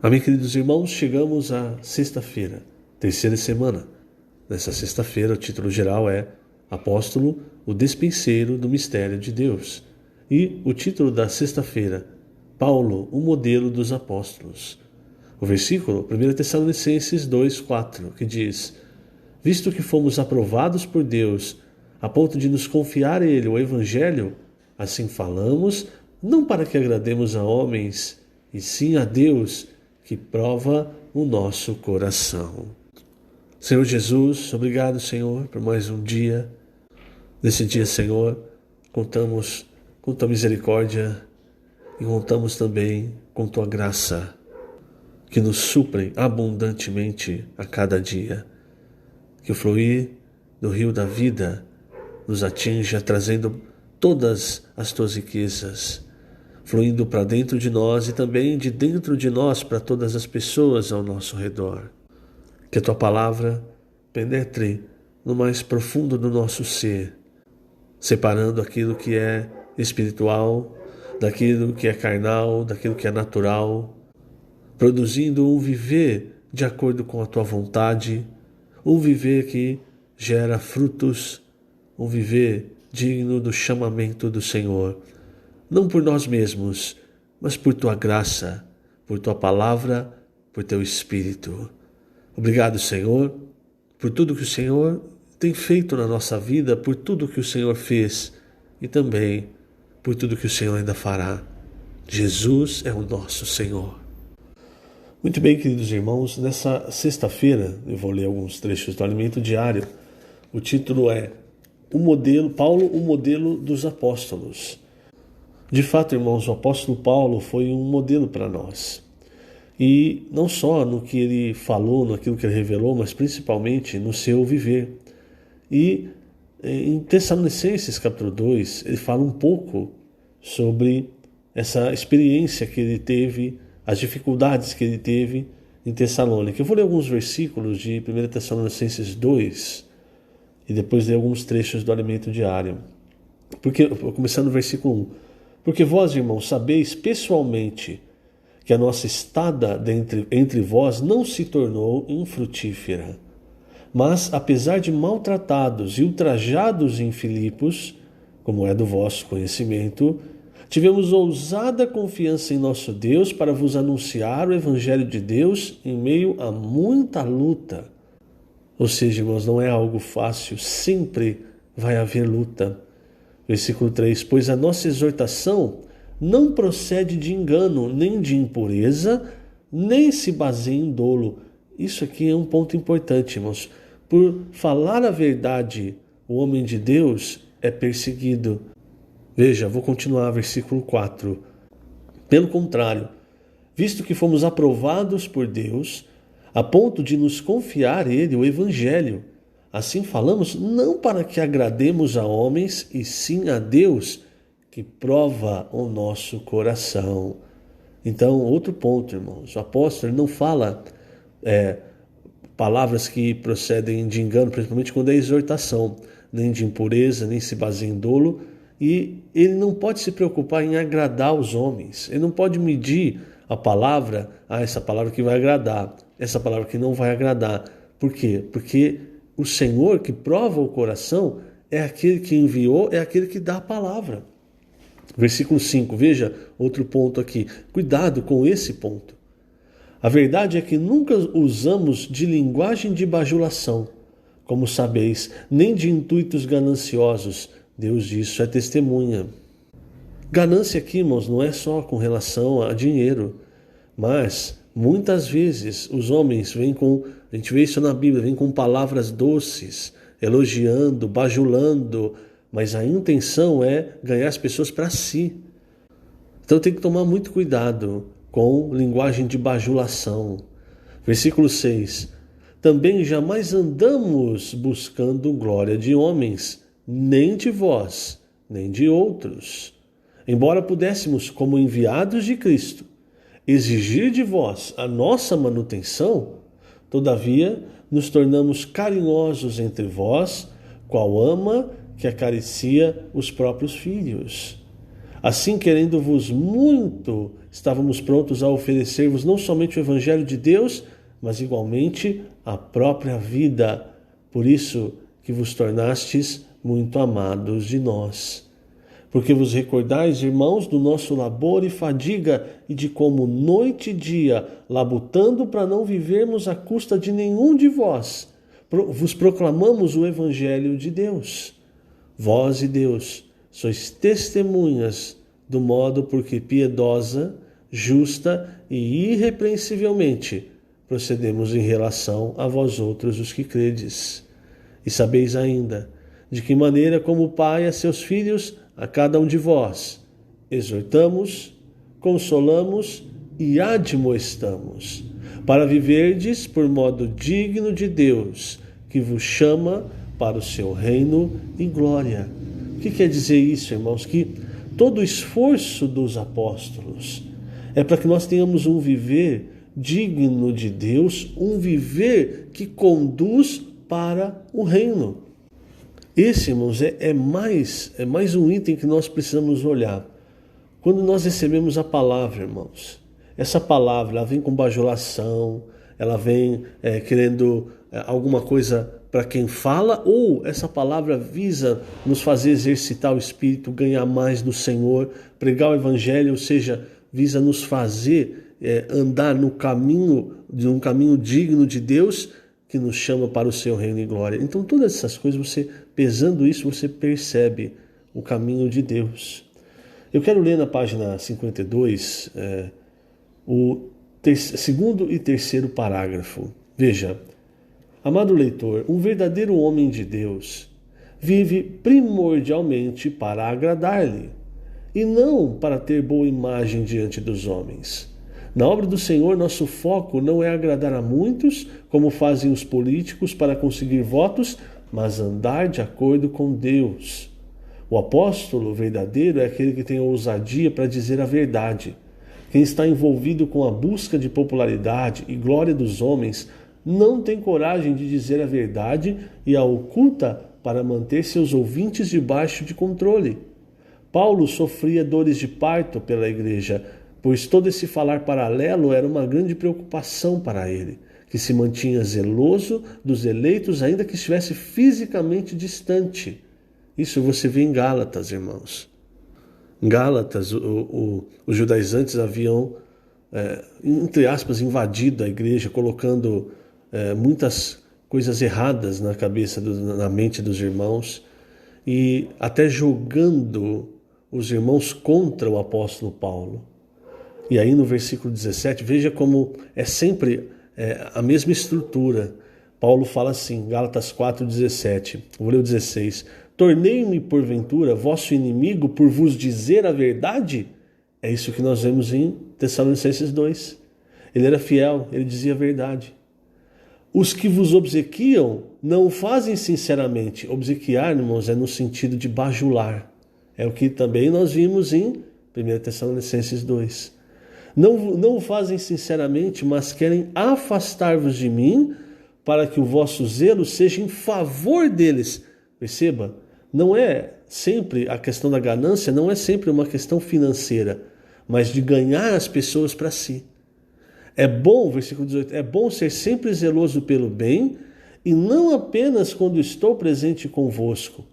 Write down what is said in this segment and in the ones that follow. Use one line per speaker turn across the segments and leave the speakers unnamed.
Amém, queridos irmãos, chegamos à sexta-feira, terceira semana. Nessa sexta-feira, o título geral é Apóstolo, o Despenseiro do Mistério de Deus. E o título da sexta-feira, Paulo, o Modelo dos Apóstolos. O versículo, 1 Tessalonicenses 2,4, que diz: Visto que fomos aprovados por Deus, a ponto de nos confiar a Ele o Evangelho, assim falamos, não para que agrademos a homens, e sim a Deus, que prova o nosso coração. Senhor Jesus, obrigado, Senhor, por mais um dia. Nesse dia, Senhor, contamos com Tua misericórdia e contamos também com Tua graça, que nos supre abundantemente a cada dia. Que o fluir do rio da vida nos atinja, trazendo todas as Tuas riquezas, fluindo para dentro de nós e também de dentro de nós para todas as pessoas ao nosso redor. Que a Tua palavra penetre no mais profundo do nosso ser, separando aquilo que é espiritual, daquilo que é carnal, daquilo que é natural, produzindo um viver de acordo com a Tua vontade, um viver que gera frutos, um viver digno do chamamento do Senhor. Não por nós mesmos, mas por Tua graça, por Tua palavra, por Teu Espírito. Obrigado, Senhor, por tudo que o Senhor tem feito na nossa vida, por tudo que o Senhor fez e também por tudo que o Senhor ainda fará. Jesus é o nosso Senhor. Muito bem, queridos irmãos, nessa sexta-feira eu vou ler alguns trechos do Alimento Diário. O título é Paulo, o Modelo dos Apóstolos. De fato, irmãos, o apóstolo Paulo foi um modelo para nós. E não só no que ele falou, naquilo que ele revelou, mas principalmente no seu viver. E em Tessalonicenses capítulo 2, ele fala um pouco sobre essa experiência que ele teve, as dificuldades que ele teve em Tessalônica. Eu vou ler alguns versículos de 1 Tessalonicenses 2 e depois ler alguns trechos do Alimento Diário. Começando no versículo 1. Porque vós, irmãos, sabeis pessoalmente que a nossa estada entre vós não se tornou infrutífera. Mas, apesar de maltratados e ultrajados em Filipos, como é do vosso conhecimento, tivemos ousada confiança em nosso Deus para vos anunciar o Evangelho de Deus em meio a muita luta. Ou seja, irmãos, não é algo fácil, sempre vai haver luta. Versículo 3, pois a nossa exortação não procede de engano, nem de impureza, nem se baseia em dolo. Isso aqui é um ponto importante, irmãos. Por falar a verdade, o homem de Deus é perseguido. Veja, vou continuar, versículo 4. Pelo contrário, visto que fomos aprovados por Deus, a ponto de nos confiar Ele o Evangelho, assim falamos não para que agrademos a homens, e sim a Deus, que prova o nosso coração. Então, outro ponto, irmãos. O apóstolo não fala palavras que procedem de engano, principalmente quando é exortação, nem de impureza, nem se baseia em dolo. E ele não pode se preocupar em agradar os homens. Ele não pode medir a palavra, essa palavra que vai agradar, essa palavra que não vai agradar. Por quê? Porque o Senhor que prova o coração é aquele que enviou, é aquele que dá a palavra. Versículo 5, veja outro ponto aqui. Cuidado com esse ponto. A verdade é que nunca usamos de linguagem de bajulação, como sabeis, nem de intuitos gananciosos. Deus disso é testemunha. Ganância aqui, irmãos, não é só com relação a dinheiro, mas muitas vezes os homens a gente vê isso na Bíblia, vêm com palavras doces, elogiando, bajulando, mas a intenção é ganhar as pessoas para si. Então tem que tomar muito cuidado com linguagem de bajulação. Versículo 6. Também jamais andamos buscando glória de homens, nem de vós, nem de outros. Embora pudéssemos, como enviados de Cristo, exigir de vós a nossa manutenção, todavia nos tornamos carinhosos entre vós, qual ama que acaricia os próprios filhos. Assim, querendo-vos muito, estávamos prontos a oferecer-vos não somente o Evangelho de Deus, mas igualmente a própria vida. Por isso que vos tornastes muito amados de nós. Porque vos recordais, irmãos, do nosso labor e fadiga, e de como noite e dia, labutando para não vivermos à custa de nenhum de vós, vos proclamamos o Evangelho de Deus. Vós e Deus sois testemunhas do modo por que piedosa, justa e irrepreensivelmente procedemos em relação a vós outros os que credes. E sabeis ainda de que maneira, como o Pai a seus filhos, a cada um de vós, exortamos, consolamos e admoestamos, para viverdes por modo digno de Deus, que vos chama para o seu reino e glória. O que quer dizer isso, irmãos? Que todo o esforço dos apóstolos é para que nós tenhamos um viver digno de Deus, um viver que conduz para o reino. Esse, irmãos, é mais um item que nós precisamos olhar. Quando nós recebemos a palavra, irmãos, essa palavra ela vem com bajulação, ela vem querendo alguma coisa para quem fala, ou essa palavra visa nos fazer exercitar o Espírito, ganhar mais do Senhor, pregar o Evangelho, ou seja, visa nos fazer andar no caminho, de um caminho digno de Deus, que nos chama para o seu reino e glória. Então todas essas coisas, você pesando isso, você percebe o caminho de Deus. Eu quero ler na página 52 o segundo e terceiro parágrafo. Veja, amado leitor, um verdadeiro homem de Deus vive primordialmente para agradar-lhe e não para ter boa imagem diante dos homens. Na obra do Senhor, nosso foco não é agradar a muitos, como fazem os políticos para conseguir votos, mas andar de acordo com Deus. O apóstolo verdadeiro é aquele que tem a ousadia para dizer a verdade. Quem está envolvido com a busca de popularidade e glória dos homens não tem coragem de dizer a verdade e a oculta para manter seus ouvintes debaixo de controle. Paulo sofria dores de parto pela igreja, pois todo esse falar paralelo era uma grande preocupação para ele, que se mantinha zeloso dos eleitos, ainda que estivesse fisicamente distante. Isso você vê em Gálatas, irmãos. Em Gálatas, os judaizantes haviam, entre aspas, invadido a igreja, colocando muitas coisas erradas na cabeça, na mente dos irmãos, e até jogando os irmãos contra o apóstolo Paulo. E aí no versículo 17, veja como é sempre a mesma estrutura. Paulo fala assim, Gálatas 4,17, vou ler o 16. Tornei-me, porventura, vosso inimigo por vos dizer a verdade? É isso que nós vemos em Tessalonicenses 2. Ele era fiel, ele dizia a verdade. Os que vos obsequiam não o fazem sinceramente. Obsequiar, irmãos, é no sentido de bajular. É o que também nós vimos em 1 Tessalonicenses 2. Não o fazem sinceramente, mas querem afastar-vos de mim, para que o vosso zelo seja em favor deles. Perceba, não é sempre a questão da ganância, não é sempre uma questão financeira, mas de ganhar as pessoas para si. É bom, versículo 18, é bom ser sempre zeloso pelo bem, e não apenas quando estou presente convosco,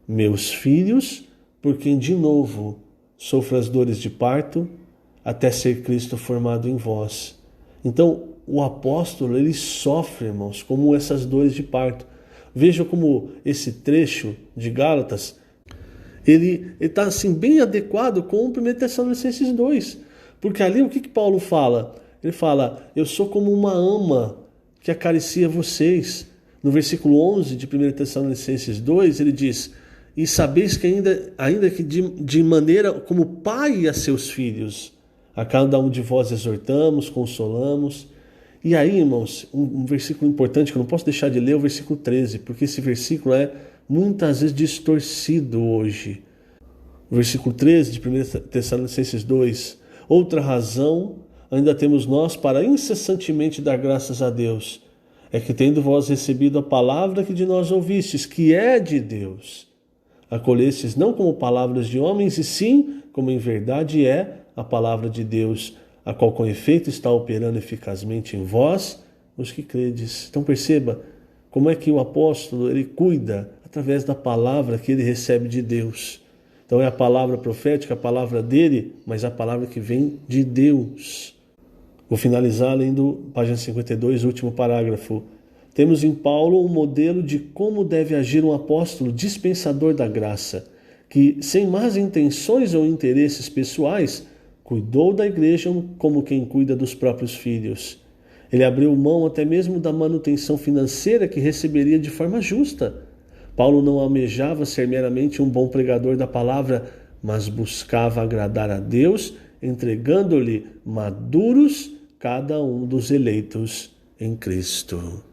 meus filhos, por quem de novo sofro as dores de parto, até ser Cristo formado em vós. Então, o apóstolo, ele sofre, irmãos, como essas dores de parto. Veja como esse trecho de Gálatas, ele está assim, bem adequado com o 1 Tessalonicenses 2. Porque ali o que Paulo fala? Ele fala, eu sou como uma ama que acaricia vocês. No versículo 11 de 1 Tessalonicenses 2, ele diz, e sabeis que ainda que de maneira como pai a seus filhos, a cada um de vós exortamos, consolamos. E aí, irmãos, um versículo importante que eu não posso deixar de ler é o versículo 13, porque esse versículo é muitas vezes distorcido hoje. O versículo 13 de 1 Tessalonicenses 2. Outra razão ainda temos nós para incessantemente dar graças a Deus, é que tendo vós recebido a palavra que de nós ouvistes, que é de Deus, acolhestes não como palavras de homens, e sim como em verdade é a palavra de Deus, a qual com efeito está operando eficazmente em vós, os que credes. Então perceba como é que o apóstolo ele cuida através da palavra que ele recebe de Deus. Então é a palavra profética, a palavra dele, mas a palavra que vem de Deus. Vou finalizar lendo página 52, último parágrafo. Temos em Paulo um modelo de como deve agir um apóstolo dispensador da graça, que, sem más intenções ou interesses pessoais, cuidou da igreja como quem cuida dos próprios filhos. Ele abriu mão até mesmo da manutenção financeira que receberia de forma justa. Paulo não almejava ser meramente um bom pregador da palavra, mas buscava agradar a Deus, entregando-lhe maduros cada um dos eleitos em Cristo.